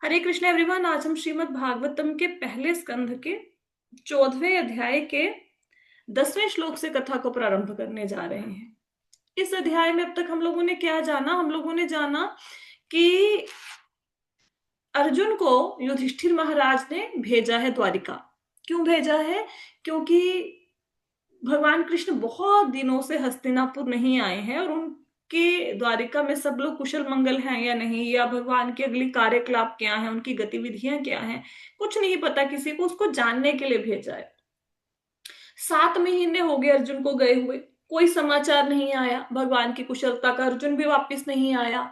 हरे Krishna everyone. आज हम श्रीमद् भागवतम के पहले स्कंध के 14वें अध्याय के 10वें श्लोक से कथा को प्रारंभ करने जा रहे हैं। इस अध्याय में अब तक हम लोगों ने क्या जाना? हम लोगों ने जाना कि अर्जुन को युधिष्ठिर महाराज ने भेजा है द्वारिका। क्यों भेजा है? क्योंकि भगवान कृष्ण बहुत दिनों से हस्तिनापुर नहीं आए हैं और उनके द्वारिका में सब लोग कुशल मंगल हैं या नहीं, या भगवान की अगली कार्यकलाप क्या है, उनकी गतिविधियां क्या हैं, कुछ नहीं पता किसी को। उसको जानने के लिए भेजा है। 7 महीने हो गए अर्जुन को गए हुए, कोई समाचार नहीं आया भगवान की कुशलता का। अर्जुन भी वापस नहीं आया।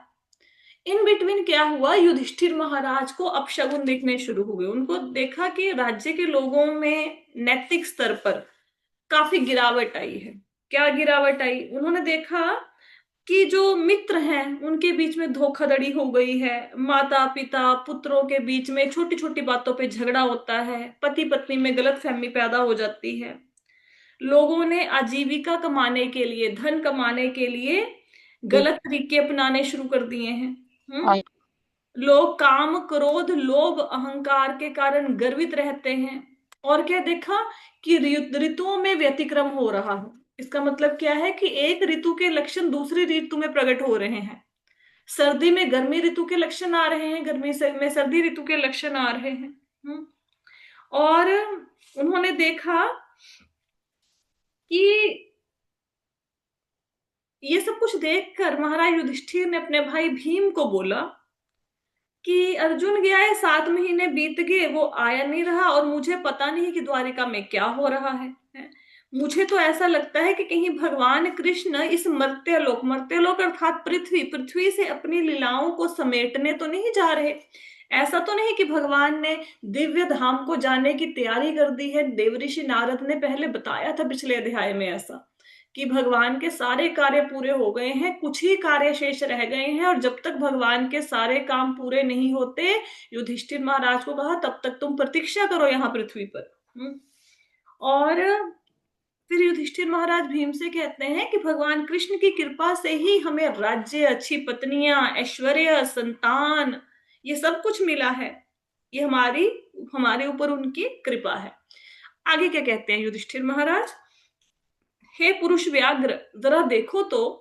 इन बिटवीन क्या हुआ? युधिष्ठिर महाराज को अपशगुन दिखने शुरू हुए। उनको देखा कि राज्य के लोगों में नैतिक स्तर पर काफी गिरावट आई है। क्या गिरावट आई? उन्होंने देखा कि जो मित्र हैं उनके बीच में धोखाधड़ी हो गई है। माता पिता पुत्रों के बीच में छोटी छोटी बातों पे झगड़ा होता है। पति पत्नी में गलतफहमी पैदा हो जाती है। लोगों ने आजीविका कमाने के लिए, धन कमाने के लिए जी। गलत तरीके अपनाने शुरू कर दिए हैं। हाँ। लोग काम क्रोध लोभ अहंकार के कारण गर्वित रहते हैं। और क्या देखा? कि ऋतुओं में व्यतिक्रम हो रहा है। इसका मतलब क्या है? कि एक ऋतु के लक्षण दूसरी ऋतु में प्रकट हो रहे हैं। सर्दी में गर्मी ऋतु के लक्षण आ रहे हैं, गर्मी से में सर्दी ऋतु के लक्षण आ रहे हैं। और उन्होंने देखा कि ये सब कुछ देखकर महाराज युधिष्ठिर ने अपने भाई भीम को बोला कि अर्जुन गया है, 7 महीने बीत गए, वो आया नहीं रहा, और मुझे पता नहीं कि द्वारिका में क्या हो रहा है। मुझे तो ऐसा लगता है कि कहीं भगवान कृष्ण इस मर्त्यलोक, मर्त्यलोक अर्थात पृथ्वी, पृथ्वी से अपनी लीलाओं को समेटने तो नहीं जा रहे। ऐसा तो नहीं कि भगवान ने दिव्य धाम को जाने की तैयारी कर दी है। देवऋषि नारद ने पहले बताया था पिछले अध्याय में ऐसा, कि भगवान के सारे कार्य पूरे हो गए हैं, कुछ ही कार्य शेष रह गए हैं, और जब तक भगवान के सारे काम पूरे नहीं होते, युधिष्ठिर महाराज को कहा, तब तक तुम प्रतीक्षा करो यहाँ पृथ्वी पर। और फिर युधिष्ठिर महाराज भीम से कहते हैं कि भगवान कृष्ण की कृपा से ही हमें राज्य, अच्छी पत्नियां, ऐश्वर्य, संतान, ये सब कुछ मिला है। ये हमारे ऊपर उनकी कृपा है। आगे क्या कहते हैं युधिष्ठिर महाराज? हे पुरुष व्याघ्र, जरा देखो तो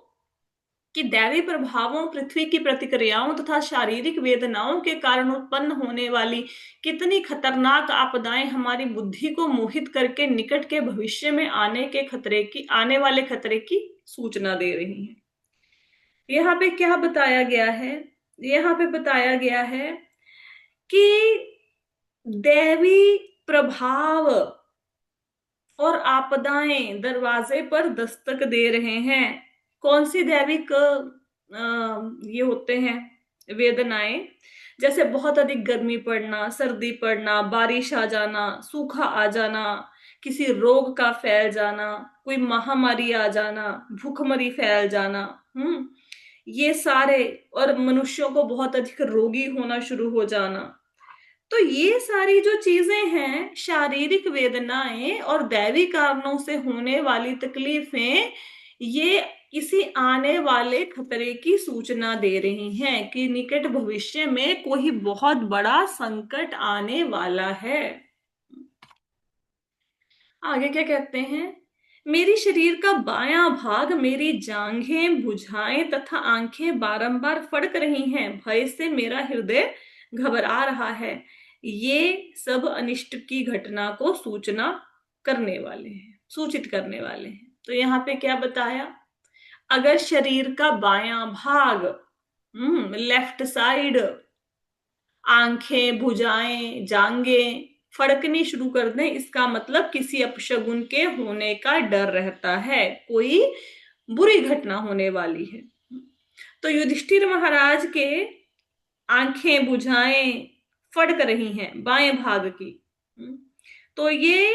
कि दैवी प्रभावों, पृथ्वी की प्रतिक्रियाओं तथा शारीरिक वेदनाओं के कारण उत्पन्न होने वाली कितनी खतरनाक आपदाएं हमारी बुद्धि को मोहित करके निकट के भविष्य में आने वाले खतरे की सूचना दे रही हैं। यहाँ पे क्या बताया गया है? यहाँ पे बताया गया है कि दैवी प्रभाव और आपदाएं दरवाजे पर दस्तक दे रहे हैं। कौन सी दैविक ये होते हैं वेदनाएं? जैसे बहुत अधिक गर्मी पड़ना, सर्दी पड़ना, बारिश आ जाना, सूखा आ जाना, किसी रोग का फैल जाना, कोई महामारी आ जाना, भूखमरी फैल जाना। ये सारे, और मनुष्यों को बहुत अधिक रोगी होना शुरू हो जाना। तो ये सारी जो चीजें हैं, शारीरिक वेदनाएं और दैवी कारणों से होने वाली तकलीफें, ये किसी आने वाले खतरे की सूचना दे रही हैं कि निकट भविष्य में कोई बहुत बड़ा संकट आने वाला है। आगे क्या कहते हैं? मेरी शरीर का बायां भाग, मेरी जांघें, भुजाएं तथा आंखें बारंबार फड़क रही हैं। भय से मेरा हृदय घबरा रहा है। ये सब अनिष्ट की घटना को सूचित करने वाले हैं। तो यहाँ पे क्या बताया? अगर शरीर का बायां भाग, लेफ्ट साइड, आंखें, भुजाएं, जांघें फड़कनी शुरू कर दें, इसका मतलब किसी अपशगुन के होने का डर रहता है, कोई बुरी घटना होने वाली है। तो युधिष्ठिर महाराज के आंखें, भुजाएं फड़क रही हैं बाएं भाग की। तो ये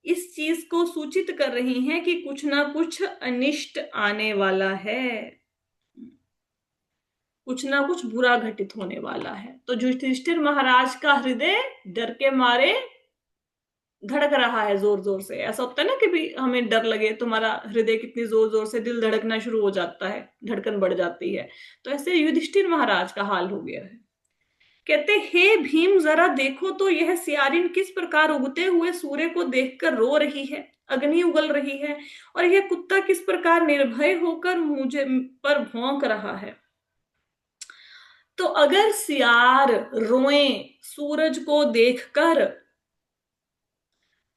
इस चीज को सूचित कर रही हैं कि कुछ ना कुछ अनिष्ट आने वाला है, कुछ ना कुछ बुरा घटित होने वाला है। तो युधिष्ठिर महाराज का हृदय डर के मारे धड़क रहा है जोर जोर से। ऐसा होता है ना कि भी हमें डर लगे, तुम्हारा हृदय कितनी जोर जोर से दिल धड़कना शुरू हो जाता है, धड़कन बढ़ जाती है। तो ऐसे युधिष्ठिर महाराज का हाल हो गया है। कहते, हे भीम जरा देखो तो यह सियारिन किस प्रकार उगते हुए सूर्य को देखकर रो रही है, अग्नि उगल रही है, और यह कुत्ता किस प्रकार निर्भय होकर मुझे पर भौंक रहा है। तो अगर सियार रोए सूरज को देखकर,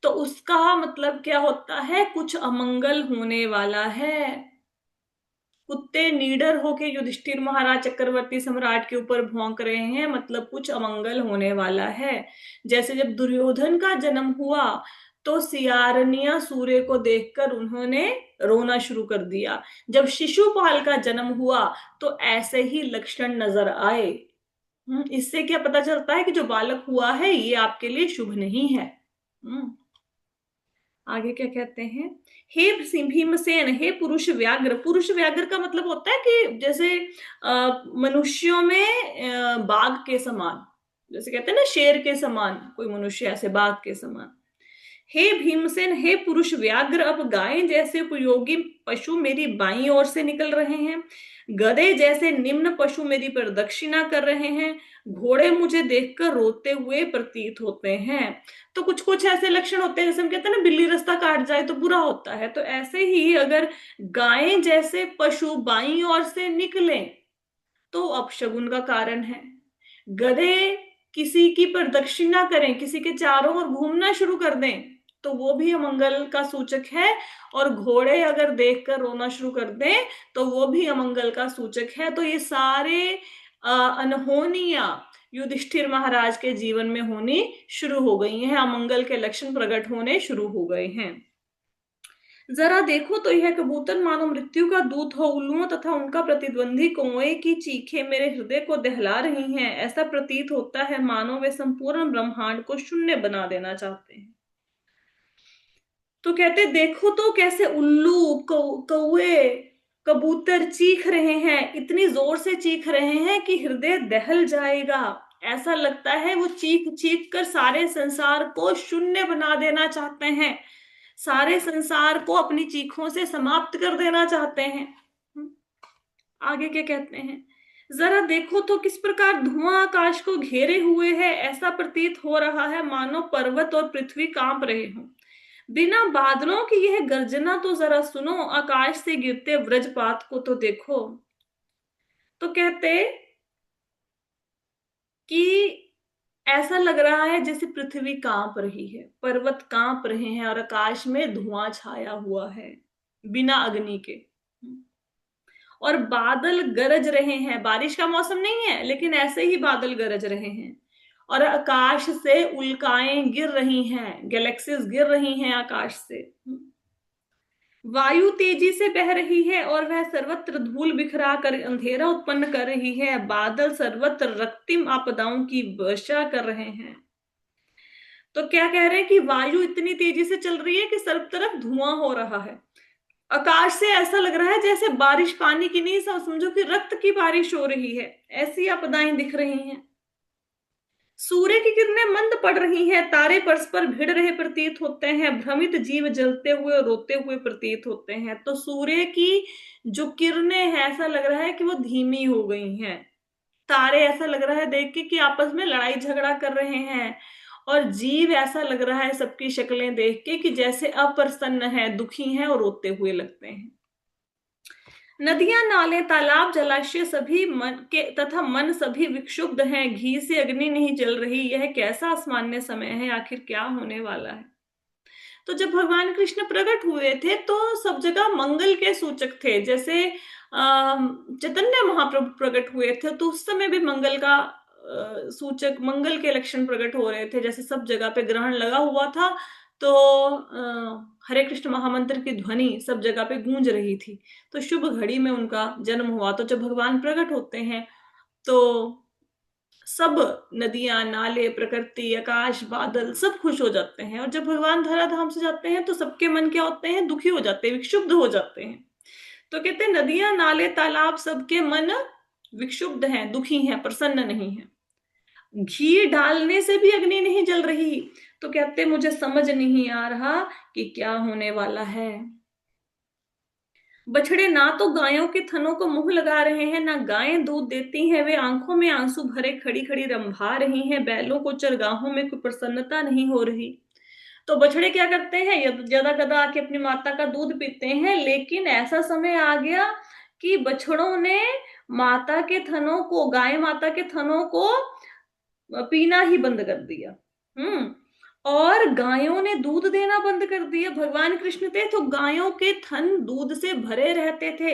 तो उसका मतलब क्या होता है, कुछ अमंगल होने वाला है। कुत्ते नीडर होके युधिष्ठिर महाराज चक्रवर्ती सम्राट के ऊपर भौंक रहे हैं, मतलब कुछ अमंगल होने वाला है। जैसे जब दुर्योधन का जन्म हुआ तो सियारनिया सूर्य को देखकर उन्होंने रोना शुरू कर दिया। जब शिशुपाल का जन्म हुआ तो ऐसे ही लक्षण नजर आए। इससे क्या पता चलता है कि जो बालक हुआ है ये आपके लिए शुभ नहीं है। आगे क्या कहते हैं, हे भीमसेन, हे पुरुष व्याघ्र। पुरुष व्याघ्र का मतलब होता है कि जैसे मनुष्यों में बाघ के समान, जैसे कहते हैं ना शेर के समान, कोई मनुष्य ऐसे बाघ के समान। हे भीमसेन, हे पुरुष व्याघ्र, अब गाय जैसे उपयोगी पशु मेरी बाईं ओर से निकल रहे हैं, गधे जैसे निम्न पशु मेरी प्रदक्षिणा कर रहे हैं, घोड़े मुझे देखकर रोते हुए प्रतीत होते हैं। तो कुछ कुछ ऐसे लक्षण होते हैं, जैसे हम कहते हैं ना बिल्ली रास्ता काट जाए तो बुरा होता है, तो ऐसे ही अगर गायें जैसे पशु बाईं ओर से निकले तो अपशगुन का कारण है। गधे किसी की प्रदक्षिणा करें, किसी के चारों ओर घूमना शुरू कर दें, तो वो भी अमंगल का सूचक है। और घोड़े अगर देखकर रोना शुरू कर दें तो वो भी अमंगल का सूचक है। तो ये सारे अनहोनियां युधिष्ठिर महाराज के जीवन में होनी शुरू हो गई हैं, अमंगल के लक्षण प्रकट होने शुरू हो गए हैं। जरा देखो तो यह कबूतर मानो मृत्यु का दूत हो, उल्लुओं तथा उनका प्रतिद्वंदी कौए की चीखें मेरे हृदय को दहला रही हैं। ऐसा प्रतीत होता है मानो वे संपूर्ण ब्रह्मांड को शून्य बना देना चाहते हैं। तो कहते देखो तो कैसे उल्लू, कौए, कबूतर चीख रहे हैं, इतनी जोर से चीख रहे हैं कि हृदय दहल जाएगा। ऐसा लगता है वो चीख चीख कर सारे संसार को शून्य बना देना चाहते हैं, सारे संसार को अपनी चीखों से समाप्त कर देना चाहते हैं। आगे क्या कहते हैं, जरा देखो तो किस प्रकार धुआं आकाश को घेरे हुए है, ऐसा प्रतीत हो रहा है मानो पर्वत और पृथ्वी कांप रहे हों। बिना बादलों की यह गर्जना तो जरा सुनो, आकाश से गिरते वज्रपात को तो देखो। तो कहते कि ऐसा लग रहा है जैसे पृथ्वी कांप रही है, पर्वत कांप रहे हैं और आकाश में धुआं छाया हुआ है बिना अग्नि के, और बादल गरज रहे हैं। बारिश का मौसम नहीं है लेकिन ऐसे ही बादल गरज रहे हैं, और आकाश से उल्काएं गिर रही हैं, गैलेक्सीज गिर रही हैं आकाश से। वायु तेजी से बह रही है और वह सर्वत्र धूल बिखरा कर अंधेरा उत्पन्न कर रही है। बादल सर्वत्र रक्तिम आपदाओं की वर्षा कर रहे हैं। तो क्या कह रहे हैं कि वायु इतनी तेजी से चल रही है कि सब तरफ धुआं हो रहा है। आकाश से ऐसा लग रहा है जैसे बारिश पानी की नहीं, समझो कि रक्त की बारिश हो रही है, ऐसी आपदाएं दिख रही हैं। सूर्य की किरणें मंद पड़ रही हैं, तारे परस्पर भिड़ रहे प्रतीत होते हैं, भ्रमित जीव जलते हुए और रोते हुए प्रतीत होते हैं। तो सूर्य की जो किरणें हैं ऐसा लग रहा है कि वो धीमी हो गई हैं। तारे ऐसा लग रहा है देख के कि आपस में लड़ाई झगड़ा कर रहे हैं, और जीव ऐसा लग रहा है सबकी शक्लें देख के कि जैसे अप्रसन्न है, दुखी हैं और रोते हुए लगते हैं। नदियां, नाले, तालाब, जलाशय सभी मन के तथा मन सभी विक्षुब्ध हैं। घी से अग्नि नहीं जल रही, यह कैसा असामान्य समय है, आखिर क्या होने वाला है। तो जब भगवान कृष्ण प्रकट हुए थे तो सब जगह मंगल के सूचक थे। जैसे चैतन्य महाप्रभु प्रकट हुए थे तो उस समय भी मंगल का सूचक, मंगल के लक्षण प्रकट हो रहे थे। जैसे सब जगह पे ग्रहण लगा हुआ था तो हरे कृष्ण महामंत्र की ध्वनि सब जगह पे गूंज रही थी। तो शुभ घड़ी में उनका जन्म हुआ। तो जब भगवान प्रकट होते हैं तो सब नदियां, नाले, प्रकृति, आकाश, बादल सब खुश हो जाते हैं। और जब भगवान धराधाम से जाते हैं तो सबके मन क्या होते हैं, दुखी हो जाते हैं, विक्षुब्ध हो जाते हैं। तो कहते हैं नदियां, नाले, तालाब सबके मन विक्षुब्ध हैं, दुखी हैं, प्रसन्न नहीं है। घी डालने से भी अग्नि नहीं जल रही। तो कहते हैं मुझे समझ नहीं आ रहा कि क्या होने वाला है। बछड़े ना तो गायों के थनों को मुंह लगा रहे हैं, ना गायें दूध देती हैं, वे आंखों में आंसू भरे खड़ी खड़ी रंभा रही हैं, बैलों को चरगाहों में कोई प्रसन्नता नहीं हो रही। तो बछड़े क्या करते हैं, यदा कदा आके अपनी माता का दूध पीते हैं, लेकिन ऐसा समय आ गया कि बछड़ों ने माता के थनों को, गाय माता के थनों को पीना ही बंद कर दिया। और गायों ने दूध देना बंद कर दिया। भगवान कृष्ण थे तो गायों के थन दूध से भरे रहते थे,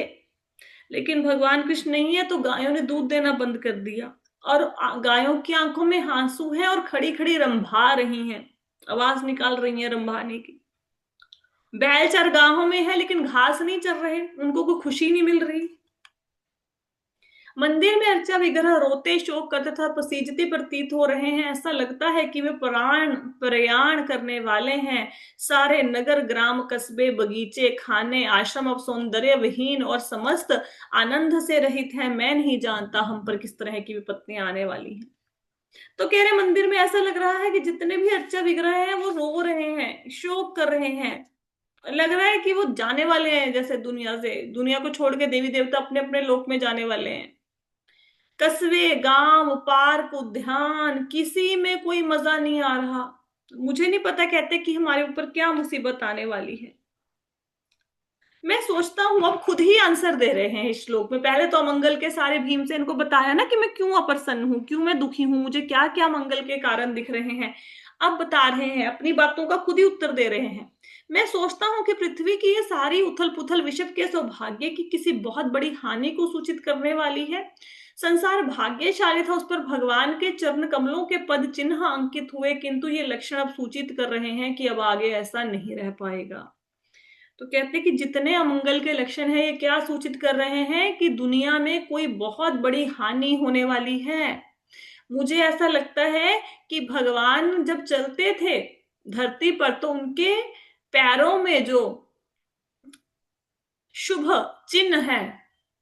लेकिन भगवान कृष्ण नहीं है तो गायों ने दूध देना बंद कर दिया। और गायों की आंखों में आंसू है और खड़ी खड़ी रंभा रही हैं, आवाज निकाल रही हैं रंभाने की। बैल चरगाहों में है लेकिन घास नहीं चर रहे, उनको कोई खुशी नहीं मिल रही। मंदिर में अर्चा विग्रह रोते शोक करते तथा पसीजते प्रतीत हो रहे हैं। ऐसा लगता है कि वे प्रयाण करने वाले हैं। सारे नगर ग्राम कस्बे बगीचे खाने आश्रम अब सौंदर्य विहीन और समस्त आनंद से रहित हैं। मैं नहीं जानता हम पर किस तरह की विपत्तियां आने वाली हैं। तो कह रहे मंदिर में ऐसा लग रहा है कि जितने भी अर्चा विग्रह हैं वो रो रहे हैं, शोक कर रहे हैं। लग रहा है कि वो जाने वाले हैं, जैसे दुनिया से, दुनिया को छोड़ के देवी देवता अपने अपने लोक में जाने वाले हैं। कस्बे गांव पार्क उद्यान किसी में कोई मजा नहीं आ रहा। मुझे नहीं पता कहते कि हमारे ऊपर क्या मुसीबत आने वाली है। मैं सोचता हूं अब खुद ही आंसर दे रहे हैं इस श्लोक में। पहले तो अमंगल के सारे भीमसेन को बताया ना कि मैं क्यों अप्रसन्न हूं, क्यों मैं दुखी हूं, मुझे क्या क्या मंगल के कारण दिख रहे हैं। अब बता रहे हैं, अपनी बातों का खुद ही उत्तर दे रहे हैं। मैं सोचता हूं कि पृथ्वी की ये सारी उथल पुथल विषय के सौभाग्य की किसी बहुत बड़ी हानि को सूचित करने वाली है। संसार भाग्यशाली था, उस पर भगवान के चरण कमलों के पद चिन्ह अंकित हुए, किंतु ये लक्षण अब सूचित कर रहे हैं कि अब आगे ऐसा नहीं रह पाएगा। तो कहते हैं कि जितने अमंगल के लक्षण हैं ये क्या सूचित कर रहे हैं कि दुनिया में कोई बहुत बड़ी हानि होने वाली है। मुझे ऐसा लगता है कि भगवान जब चलते थे धरती पर तो उनके पैरों में जो शुभ चिन्ह है,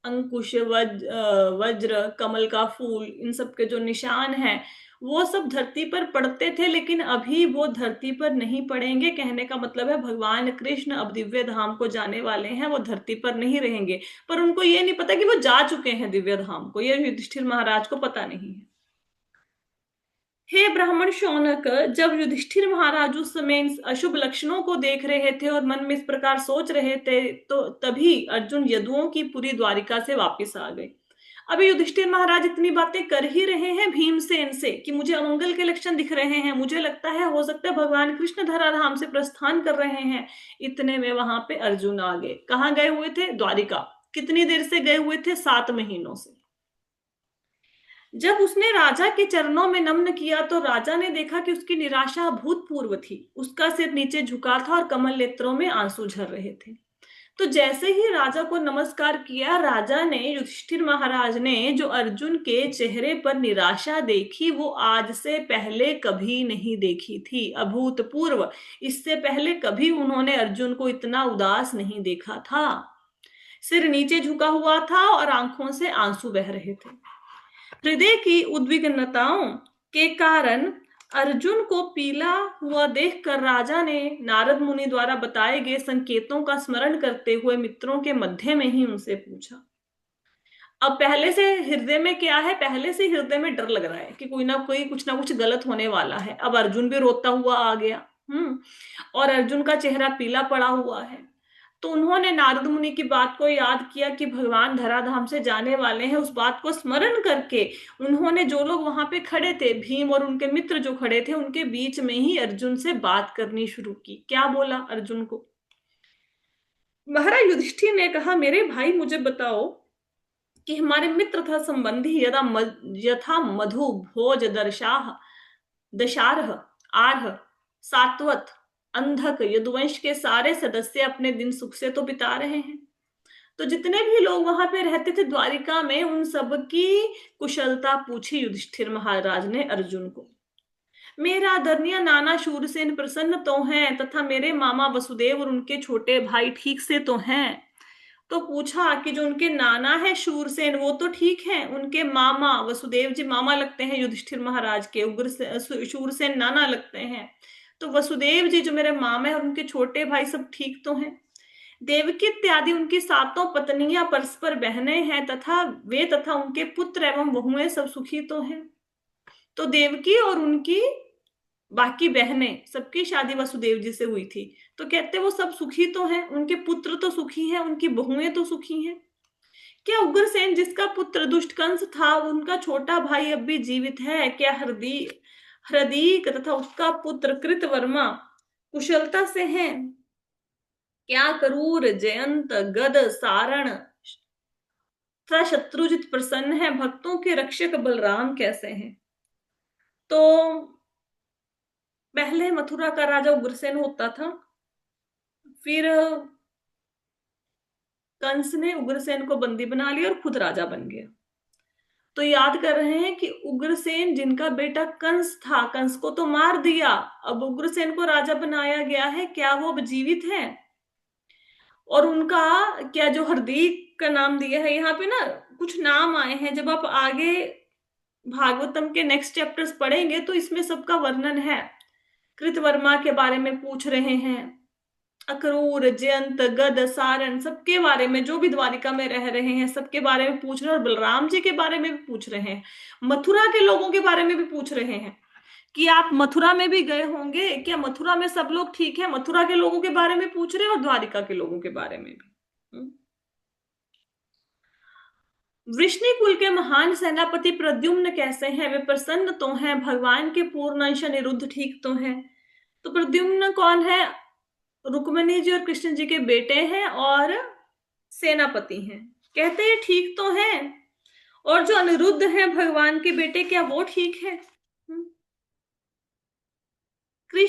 अंकुश वज्र कमल का फूल, इन सब के जो निशान हैं वो सब धरती पर पड़ते थे, लेकिन अभी वो धरती पर नहीं पड़ेंगे। कहने का मतलब है भगवान कृष्ण अब दिव्य धाम को जाने वाले हैं, वो धरती पर नहीं रहेंगे। पर उनको ये नहीं पता कि वो जा चुके हैं दिव्य धाम को, ये युधिष्ठिर महाराज को पता नहीं है। हे ब्राह्मण शौनक, जब युधिष्ठिर महाराज उस समय इन अशुभ लक्षणों को देख रहे थे और मन में इस प्रकार सोच रहे थे, तो तभी अर्जुन यदुओं की पूरी द्वारिका से वापस आ गए। अभी युधिष्ठिर महाराज इतनी बातें कर ही रहे हैं भीमसेन से कि मुझे अमंगल के लक्षण दिख रहे हैं, मुझे लगता है हो सकता है भगवान कृष्ण धराधाम से प्रस्थान कर रहे हैं। इतने में वहां पे अर्जुन आ गए। कहाँ गए हुए थे? द्वारिका। कितनी देर से गए हुए थे? 7 महीनों से। जब उसने राजा के चरणों में नमन किया तो राजा ने देखा कि उसकी निराशा अभूतपूर्व थी। उसका सिर नीचे झुका था और कमल नेत्रों में आंसू झर रहे थे। तो जैसे ही राजा को नमस्कार किया, राजा ने, युधिष्ठिर महाराज ने जो अर्जुन के चेहरे पर निराशा देखी वो आज से पहले कभी नहीं देखी थी, अभूतपूर्व। इससे पहले कभी उन्होंने अर्जुन को इतना उदास नहीं देखा था। सिर नीचे झुका हुआ था और आंखों से आंसू बह रहे थे। हृदय की उद्विग्नताओं के कारण अर्जुन को पीला हुआ देखकर राजा ने नारद मुनि द्वारा बताए गए संकेतों का स्मरण करते हुए मित्रों के मध्य में ही उनसे पूछा। अब पहले से हृदय में क्या है? पहले से हृदय में डर लग रहा है कि कोई ना कुछ गलत होने वाला है। अब अर्जुन भी रोता हुआ आ गया। और अर्जुन का चेहरा पीला पड़ा हुआ है। तो उन्होंने नारद मुनि की बात को याद किया कि भगवान धराधाम से जाने वाले हैं। उस बात को स्मरण करके उन्होंने, जो लोग वहां पे खड़े थे, भीम और उनके मित्र जो खड़े थे, उनके बीच में ही अर्जुन से बात करनी शुरू की। क्या बोला अर्जुन को? महाराज युधिष्ठिर ने कहा, मेरे भाई मुझे बताओ कि हमारे मित्र तथा संबंधी यथा मधु भोज दर्शाह दशारह आरह सात्वत अंधक यदुवंश के सारे सदस्य अपने दिन सुख से तो बिता रहे हैं। तो जितने भी लोग वहां पे रहते थे द्वारिका में, उन सब की कुशलता पूछी युधिष्ठिर महाराज ने अर्जुन को। मेरा आदरणीय नाना शूरसेन प्रसन्न तो हैं, तथा मेरे मामा वसुदेव और उनके छोटे भाई ठीक से तो हैं। तो पूछा कि जो उनके नाना है शूरसेन वो तो ठीक है, उनके मामा वसुदेव जी मामा लगते हैं युधिष्ठिर महाराज के, शूरसेन नाना लगते हैं, तो वसुदेव जी जो मेरे मामा है और उनके छोटे भाई सब ठीक तो हैं। देवकी इत्यादि उनकी सातों पत्नियां परस्पर बहनें हैं, तथा वे तथा उनके पुत्र एवं बहुएं सब सुखी तो हैं। तो देवकी और उनकी बाकी बहनें सबकी शादी वसुदेव जी से हुई थी, तो कहते वो सब सुखी तो हैं, उनके पुत्र तो सुखी हैं, उनकी बहुएं तो सुखी हैं। क्या उग्रसेन जिसका पुत्र दुष्ट कंस था, उनका छोटा भाई अब भी जीवित है? क्या हृदीक तथा उसका पुत्र कृतवर्मा कुशलता से हैं? क्या करूर जयंत गद सारण तथा शत्रुजित प्रसन्न है? भक्तों के रक्षक बलराम कैसे हैं? तो पहले मथुरा का राजा उग्रसेन होता था, फिर कंस ने उग्रसेन को बंदी बना लिया और खुद राजा बन गया। तो याद कर रहे हैं कि उग्रसेन जिनका बेटा कंस था, कंस को तो मार दिया, अब उग्रसेन को राजा बनाया गया है, क्या वो अब जीवित है? और उनका क्या जो हरदीक का नाम दिया है, यहाँ पे ना कुछ नाम आए हैं, जब आप आगे भागवतम के नेक्स्ट चैप्टर्स पढ़ेंगे तो इसमें सबका वर्णन है। कृतवर्मा के बारे में पूछ रहे हैं, अक्रूर जयंत गद सारण सबके बारे में, जो भी द्वारिका में रह रहे हैं सबके बारे में पूछ रहे हैं, और बलराम जी के बारे में भी पूछ रहे हैं, मथुरा के लोगों के बारे में भी पूछ रहे हैं कि आप मथुरा में भी गए होंगे, क्या मथुरा में सब लोग ठीक है? मथुरा के लोगों के बारे में पूछ रहे हैं और द्वारिका के लोगों के बारे में भी। वृष्णि कुल के महान सेनापति प्रद्युम्न कैसे हैं? वे प्रसन्न तो हैं, भगवान के पूर्ण अंश अनिरुद्ध ठीक तो हैं। तो प्रद्युम्न कौन है? रुक्मिणी जी और कृष्ण जी के बेटे हैं और सेनापति हैं। कहते हैं ठीक तो हैं। और जो अनिरुद्ध हैं भगवान के बेटे, क्या वो ठीक है? श्री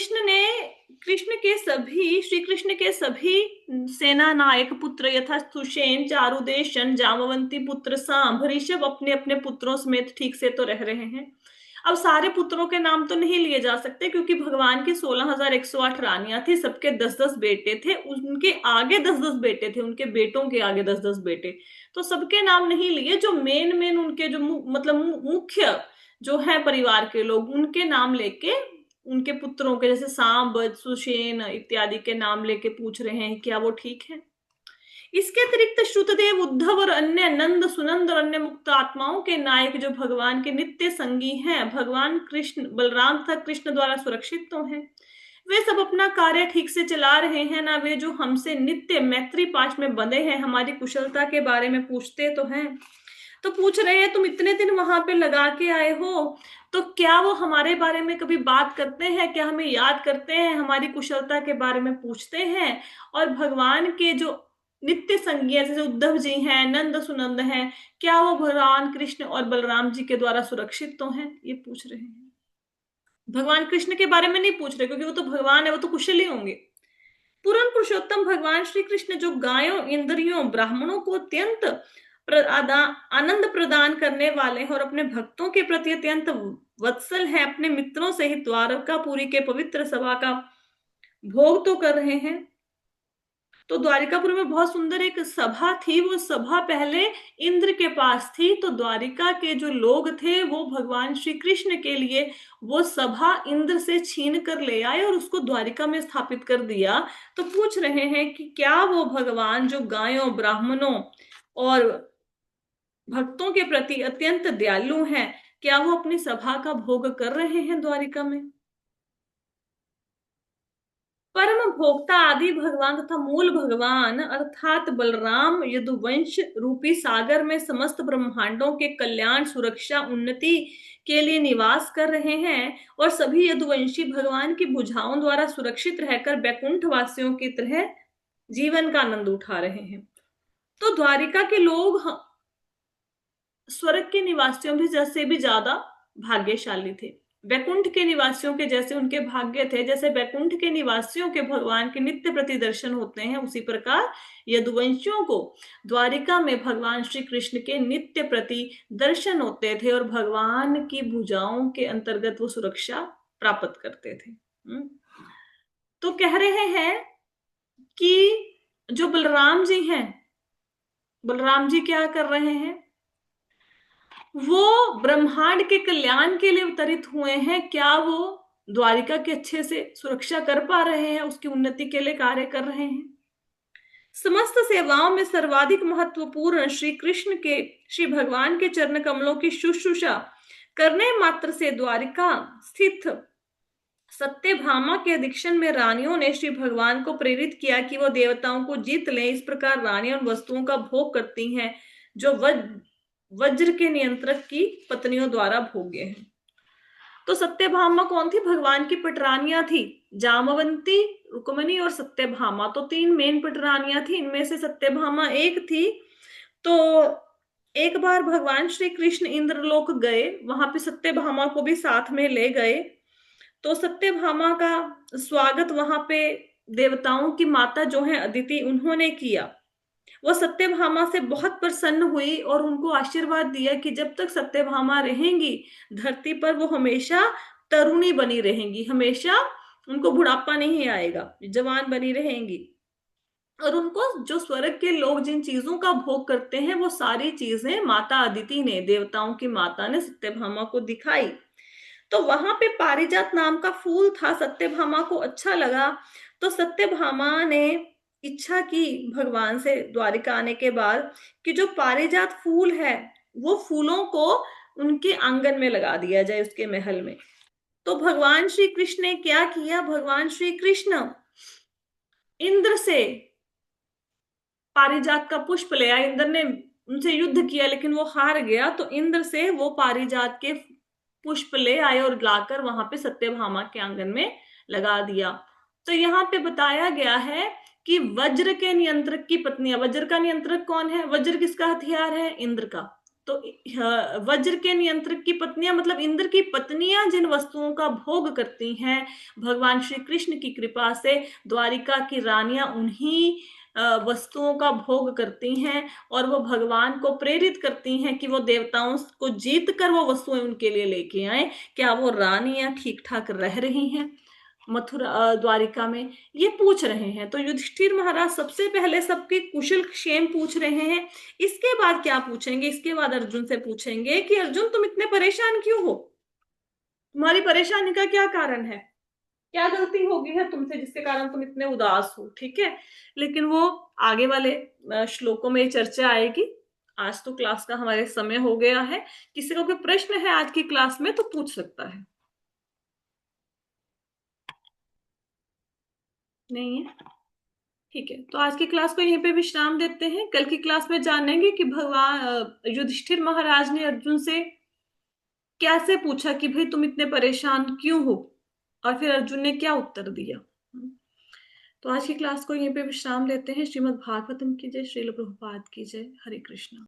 कृष्ण के सभी सेना नायक पुत्र यथा सुषेण चारुदेशन जामवंती पुत्र सांब ऋषभ अपने अपने पुत्रों समेत ठीक से तो रह रहे हैं। अब सारे पुत्रों के नाम तो नहीं लिए जा सकते, क्योंकि भगवान की 16,108 रानियां थी, सबके 10-10 बेटे थे, उनके आगे 10-10 बेटे थे, उनके बेटों के आगे 10-10 बेटे, तो सबके नाम नहीं लिए। जो मेन उनके जो मतलब मुख्य जो है परिवार के लोग, उनके नाम लेके, उनके पुत्रों के जैसे सांब सुषेण इत्यादि के नाम लेके पूछ रहे हैं, क्या वो ठीक है? इसके अतिरिक्त श्रुतदेव उद्धव और अन्य नंद सुनंद और अन्य मुक्त आत्माओं के नायक जो भगवान के नित्य संगी हैं, भगवान कृष्ण बलराम तथा कृष्ण द्वारा सुरक्षित तो हैं। वे सब अपना कार्य ठीक से चला रहे हैं ना? वे जो हमसे नित्य मैत्री पाश में बंधे हैं, हमारी कुशलता के बारे में पूछते तो हैं। तो पूछ रहे हैं, तुम इतने दिन वहां पे लगा के आए हो, तो क्या वो हमारे बारे में कभी बात करते हैं? क्या हमें याद करते हैं? हमारी कुशलता के बारे में पूछते हैं? और भगवान के जो नित्य संगी जैसे उद्धव जी हैं, नंद सुनंद हैं, क्या वो भगवान कृष्ण और बलराम जी के द्वारा सुरक्षित तो हैं? ये पूछ रहे हैं। भगवान कृष्ण के बारे में नहीं पूछ रहे, क्योंकि वो तो भगवान है, वो तो कुशल ही होंगे। पूर्ण पुरुषोत्तम भगवान श्री कृष्ण जो गायों इंद्रियों ब्राह्मणों को अत्यंत आनंद प्रदान करने वाले हैं और अपने भक्तों के प्रति अत्यंत वत्सल हैं, अपने मित्रों सहित द्वारकापुरी के पवित्र सभा का भोग तो कर रहे हैं। तो द्वारिकापुर में बहुत सुंदर एक सभा थी, वो सभा पहले इंद्र के पास थी, तो द्वारिका के जो लोग थे वो भगवान श्री कृष्ण के लिए वो सभा इंद्र से छीन कर ले आए और उसको द्वारिका में स्थापित कर दिया। तो पूछ रहे हैं कि क्या वो भगवान जो गायों ब्राह्मणों और भक्तों के प्रति अत्यंत दयालु हैं, क्या वो अपनी सभा का भोग कर रहे हैं द्वारिका में? परम भोक्ता आदि भगवान तथा मूल भगवान अर्थात बलराम यदुवंश रूपी सागर में समस्त ब्रह्मांडों के कल्याण सुरक्षा उन्नति के लिए निवास कर रहे हैं, और सभी यदुवंशी भगवान की भुजाओं द्वारा सुरक्षित रहकर वैकुंठ वासियों की तरह जीवन का आनंद उठा रहे हैं। तो द्वारिका के लोग स्वर्ग के निवासियों भी जैसे भी ज्यादा भाग्यशाली थे, वैकुंठ के निवासियों के जैसे उनके भाग्य थे। जैसे वैकुंठ के निवासियों के भगवान के नित्य प्रति दर्शन होते हैं, उसी प्रकार यदुवंशियों को द्वारिका में भगवान श्री कृष्ण के नित्य प्रति दर्शन होते थे और भगवान की भुजाओं के अंतर्गत वो सुरक्षा प्राप्त करते थे। तो कह रहे हैं कि जो बलराम जी हैं, बलराम जी क्या कर रहे हैं? वो ब्रह्मांड के कल्याण के लिए अवतरित हुए हैं। क्या वो द्वारिका के अच्छे से सुरक्षा कर पा रहे हैं, उसकी उन्नति के लिए कार्य कर रहे हैं? समस्त सेवाओं में सर्वाधिक महत्वपूर्ण श्री भगवान के चरण कमलों की शुश्रूषा करने मात्र से द्वारिका स्थित सत्यभामा के दीक्षण में रानियों ने श्री भगवान को प्रेरित किया कि वो देवताओं को जीत लें। इस प्रकार रानियां उन वस्तुओं का भोग करती हैं जो वज्र के नियंत्रक की पत्नियों द्वारा भोग्य हैं। तो सत्यभामा कौन थी? भगवान की पटरानियां थी, जामवंती, रुक्मणी और सत्यभामा। तो तीन मेन पटरानियां थी, इनमें से सत्यभामा एक थी। तो एक बार भगवान श्री कृष्ण इंद्रलोक गए, वहां पे सत्यभामा को भी साथ में ले गए। तो सत्यभामा का स्वागत वहां पे देवताओं की माता जो है अदिति, उन्होंने किया। वो सत्यभामा से बहुत प्रसन्न हुई और उनको आशीर्वाद दिया कि जब तक सत्यभामा रहेंगी धरती पर वो हमेशा तरुणी बनी रहेंगी, हमेशा उनको बुढ़ापा नहीं आएगा, जवान बनी रहेंगी। और उनको जो स्वर्ग के लोग जिन चीजों का भोग करते हैं वो सारी चीजें माता अदिति ने, देवताओं की माता ने सत्यभामा को दिखाई। तो वहां पे पारिजात नाम का फूल था, सत्यभामा को अच्छा लगा। तो सत्यभामा ने इच्छा की भगवान से द्वारिका आने के बाद कि जो पारिजात फूल है वो फूलों को उनके आंगन में लगा दिया जाए, उसके महल में। तो भगवान श्री कृष्ण ने क्या किया? भगवान श्री कृष्ण इंद्र से पारिजात का पुष्प ले आए। इंद्र ने उनसे युद्ध किया लेकिन वो हार गया, तो इंद्र से वो पारिजात के पुष्प ले आए और लाकर वहां पे सत्यभामा के आंगन में लगा दिया। तो यहाँ पे बताया गया है कि वज्र के नियंत्रक की पत्नियां, वज्र का नियंत्रक कौन है? वज्र किसका हथियार है? इंद्र का। तो वज्र के नियंत्रक की पत्नियां मतलब इंद्र की पत्नियां जिन वस्तुओं का भोग करती हैं, भगवान श्री कृष्ण की कृपा से द्वारिका की रानियां उन्हीं वस्तुओं का भोग करती हैं और वो भगवान को प्रेरित करती हैं कि वो देवताओं को जीत कर वो वस्तुएं उनके लिए लेके आए। क्या वो रानियां ठीक ठाक रह रही हैं मथुरा द्वारिका में? ये पूछ रहे हैं। तो युधिष्ठिर महाराज सबसे पहले सबके कुशल क्षेम पूछ रहे हैं। इसके बाद क्या पूछेंगे? इसके बाद अर्जुन से पूछेंगे कि अर्जुन तुम इतने परेशान क्यों हो? तुम्हारी परेशानी का क्या कारण है? क्या गलती हो गई है तुमसे जिसके कारण तुम इतने उदास हो? ठीक है, लेकिन वो आगे वाले श्लोकों में चर्चा आएगी। आज तो क्लास का हमारे समय हो गया है। किसी को कोई प्रश्न है आज की क्लास में तो पूछ सकता है। नहीं है? ठीक है, तो आज की क्लास को यहीं पे विश्राम देते हैं। कल की क्लास में जानेंगे कि भगवान युधिष्ठिर महाराज ने अर्जुन से कैसे पूछा कि भाई तुम इतने परेशान क्यों हो, और फिर अर्जुन ने क्या उत्तर दिया। तो आज की क्लास को यहीं पे विश्राम लेते हैं। श्रीमद् भागवतम की जय, श्रील प्रभुपाद की जय। हरे कृष्णा।